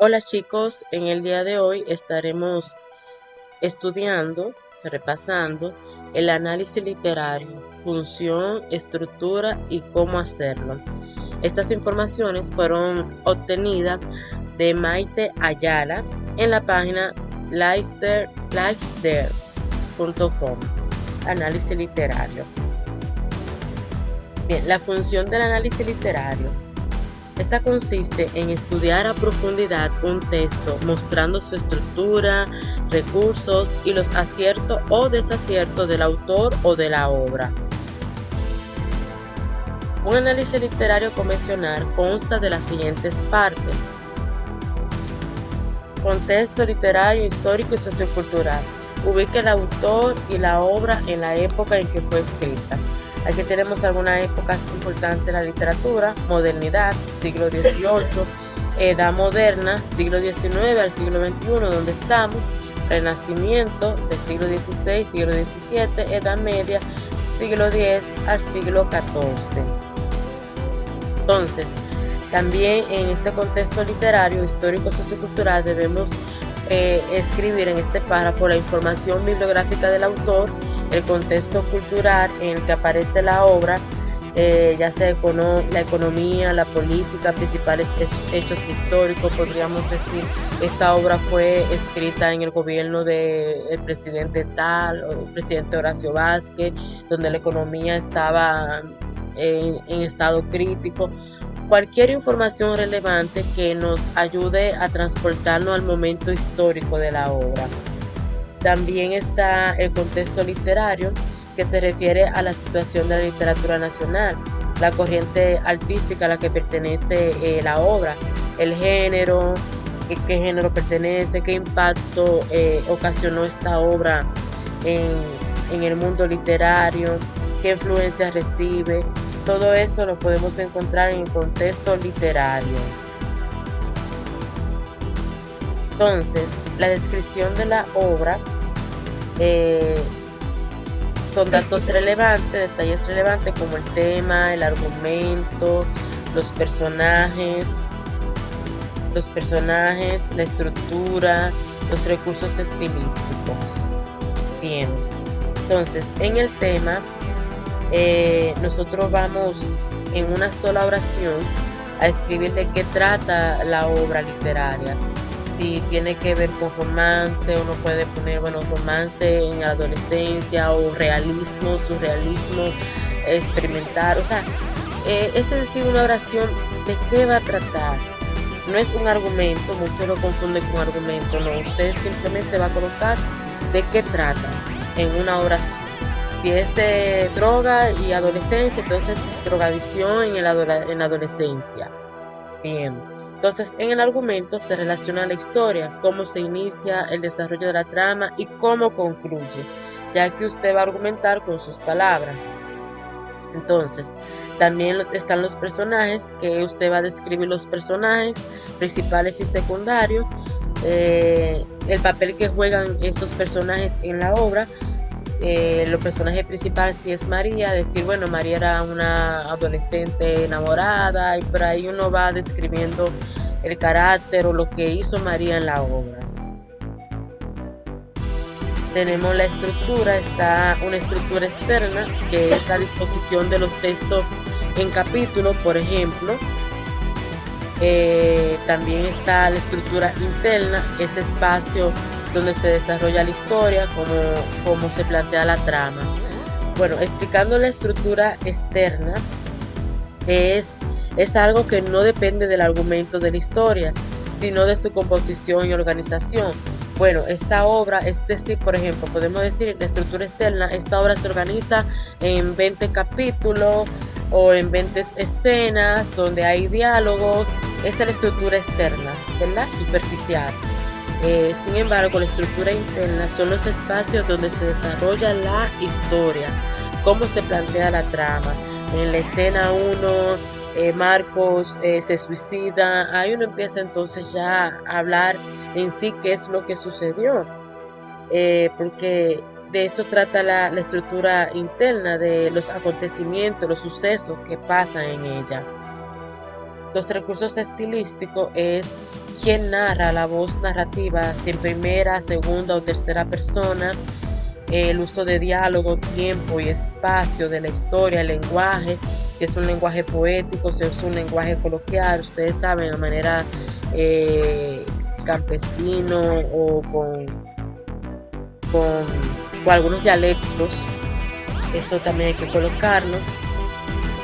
Hola chicos, en el día de hoy estaremos estudiando, repasando el análisis literario, función, estructura y cómo hacerlo. Estas informaciones fueron obtenidas de Maite Ayala en la página lifethere.com. Análisis literario. Bien, la función del análisis literario. Esta consiste en estudiar a profundidad un texto, mostrando su estructura, recursos y los aciertos o desaciertos del autor o de la obra. Un análisis literario convencional consta de las siguientes partes: contexto literario, histórico y sociocultural. Ubica el autor y la obra en la época en que fue escrita. Aquí tenemos algunas épocas importantes de la literatura: modernidad, siglo XVIII, edad moderna, siglo XIX al siglo XXI, donde estamos, renacimiento, del siglo XVI, siglo XVII, edad media, siglo X al siglo XIV. Entonces, también en este contexto literario, histórico, sociocultural, debemos escribir en este párrafo la información bibliográfica del autor, el contexto cultural en el que aparece la obra, ya sea la economía, la política, principales hechos históricos. Podríamos decir, esta obra fue escrita en el gobierno del presidente tal o el presidente Horacio Vázquez, donde la economía estaba en estado crítico. Cualquier información relevante que nos ayude a transportarnos al momento histórico de la obra. También está el contexto literario, que se refiere a la situación de la literatura nacional, la corriente artística a la que pertenece la obra, el género, qué género pertenece, qué impacto ocasionó esta obra en el mundo literario, qué influencia recibe. Todo eso lo podemos encontrar en el contexto literario. Entonces, la descripción de la obra son datos relevantes, detalles relevantes como el tema, el argumento, los personajes, la estructura, los recursos estilísticos. Bien, entonces en el tema nosotros vamos en una sola oración a escribir de qué trata la obra literaria. Si tiene que ver con romance, uno puede poner, romance en la adolescencia, o realismo, surrealismo, experimental. O sea, es decir, una oración de qué va a tratar. No es un argumento, muchos lo confunden con argumento, no. Usted simplemente va a colocar de qué trata en una oración. Si es de droga y adolescencia, entonces drogadicción en la adolescencia. Bien. Entonces, en el argumento se relaciona la historia, cómo se inicia el desarrollo de la trama y cómo concluye, ya que usted va a argumentar con sus palabras. Entonces, también están los personajes, que usted va a describir los personajes principales y secundarios, el papel que juegan esos personajes en la obra. Los personajes principales, si es María, decir, bueno, María era una adolescente enamorada, y por ahí uno va describiendo el carácter o lo que hizo María en la obra. Tenemos la estructura, está una estructura externa, que es la disposición de los textos en capítulos, por ejemplo. También está la estructura interna, ese espacio donde se desarrolla la historia, como se plantea la trama. Bueno, explicando la estructura externa, es algo que no depende del argumento de la historia, sino de su composición y organización. Bueno, esta obra, es decir, por ejemplo, podemos decir la estructura externa, esta obra se organiza en 20 capítulos o en 20 escenas donde hay diálogos. Esa es la estructura externa, ¿verdad? Superficial. Sin embargo, la estructura interna son los espacios donde se desarrolla la historia, cómo se plantea la trama. En la escena 1, Marcos se suicida, ahí uno empieza entonces ya a hablar en sí qué es lo que sucedió, porque de esto trata la estructura interna, de los acontecimientos, los sucesos que pasan en ella. Los recursos estilísticos es quien narra la voz narrativa, si en primera, segunda o tercera persona, el uso de diálogo, tiempo y espacio de la historia, el lenguaje, si es un lenguaje poético, si es un lenguaje coloquial, ustedes saben, a manera eh, campesino o con, con algunos dialectos, eso también hay que colocarlo.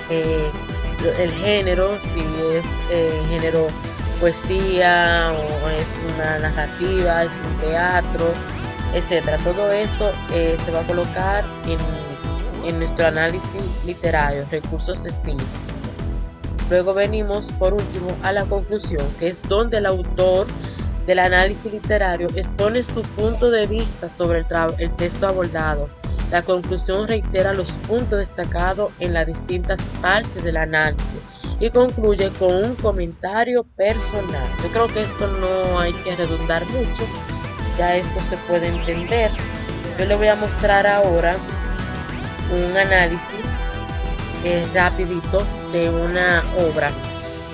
Eh, el género, si es género poesía o es una narrativa, es un teatro, etcétera. Todo eso se va a colocar en nuestro análisis literario, recursos estilísticos. Luego venimos por último a la conclusión, que es donde el autor del análisis literario expone su punto de vista sobre el texto abordado. La conclusión reitera los puntos destacados en las distintas partes del análisis y concluye con un comentario personal. Yo creo que esto no hay que redundar mucho, ya esto se puede entender. Yo le voy a mostrar ahora un análisis rapidito de una obra.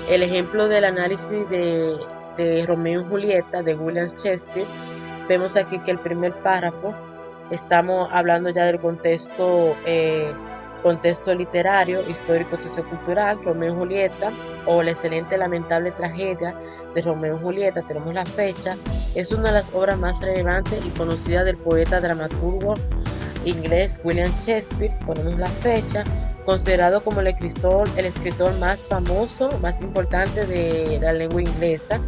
El ejemplo del análisis de Romeo y Julieta de William Shakespeare. Vemos aquí que el primer párrafo estamos hablando ya del contexto literario, histórico, sociocultural, Romeo y Julieta, o la excelente lamentable tragedia de Romeo y Julieta. Tenemos la fecha, es una de las obras más relevantes y conocidas del poeta dramaturgo inglés William Shakespeare. Ponemos la fecha, considerado como el escritor más famoso, más importante de la lengua inglesa.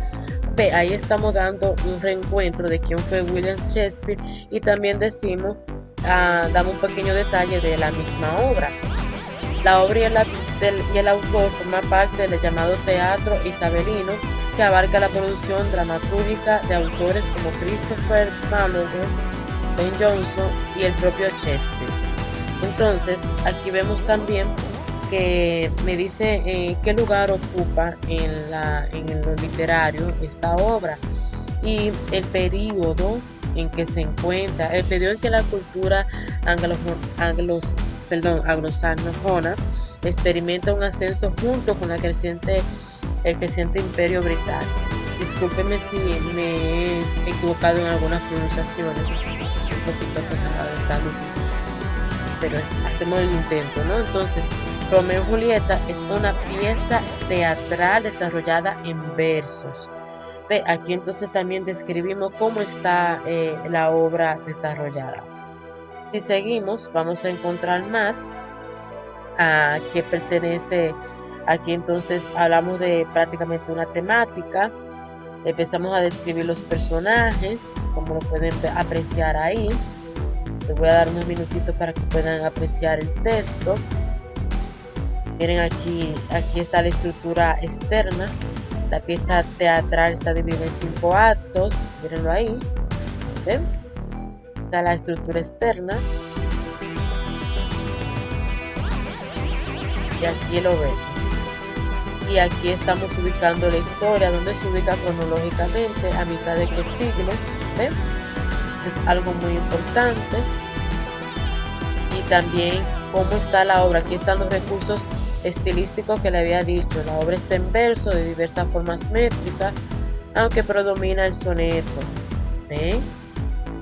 Ahí estamos dando un reencuentro de quién fue William Shakespeare y también damos un pequeño detalle de la misma obra. La obra y el autor forman parte del llamado teatro isabelino, que abarca la producción dramatúrgica de autores como Christopher Marlowe, Ben Jonson y el propio Shakespeare. Entonces, aquí vemos también que me dice qué lugar ocupa en lo literario esta obra y el periodo en que se encuentra, el periodo en que la cultura anglosajona experimenta un ascenso junto con el creciente imperio británico. Discúlpeme si me he equivocado en algunas pronunciaciones, un poquito afectada de salud, pero hacemos el intento, ¿no? Entonces, Romeo y Julieta es una pieza teatral desarrollada en versos. Aquí entonces también describimos cómo está la obra desarrollada. Si seguimos, vamos a encontrar más a qué pertenece. Aquí entonces hablamos de prácticamente una temática. Empezamos a describir los personajes, como lo pueden apreciar ahí. Les voy a dar unos minutitos para que puedan apreciar el texto. Miren aquí está la estructura externa. La pieza teatral está dividida en 5 actos. Mírenlo ahí. ¿Ven? Está la estructura externa. Y aquí lo vemos. Y aquí estamos ubicando la historia, donde se ubica cronológicamente, a mitad de qué siglo. ¿Ven? Es algo muy importante. Y también cómo está la obra. Aquí están los recursos estilísticos que le había dicho. La obra está en verso de diversas formas métricas, aunque predomina el soneto. ¿Ven?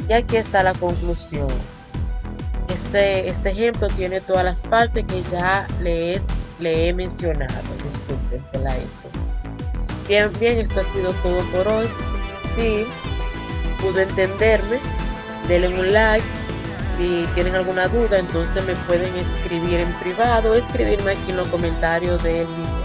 Y aquí está la conclusión. Este ejemplo tiene todas las partes que ya le he mencionado. Disculpen por la S. Bien, esto ha sido todo por hoy. Si pudo entenderme, denle un like. Si tienen alguna duda, entonces me pueden escribir en privado o escribirme aquí en los comentarios del video.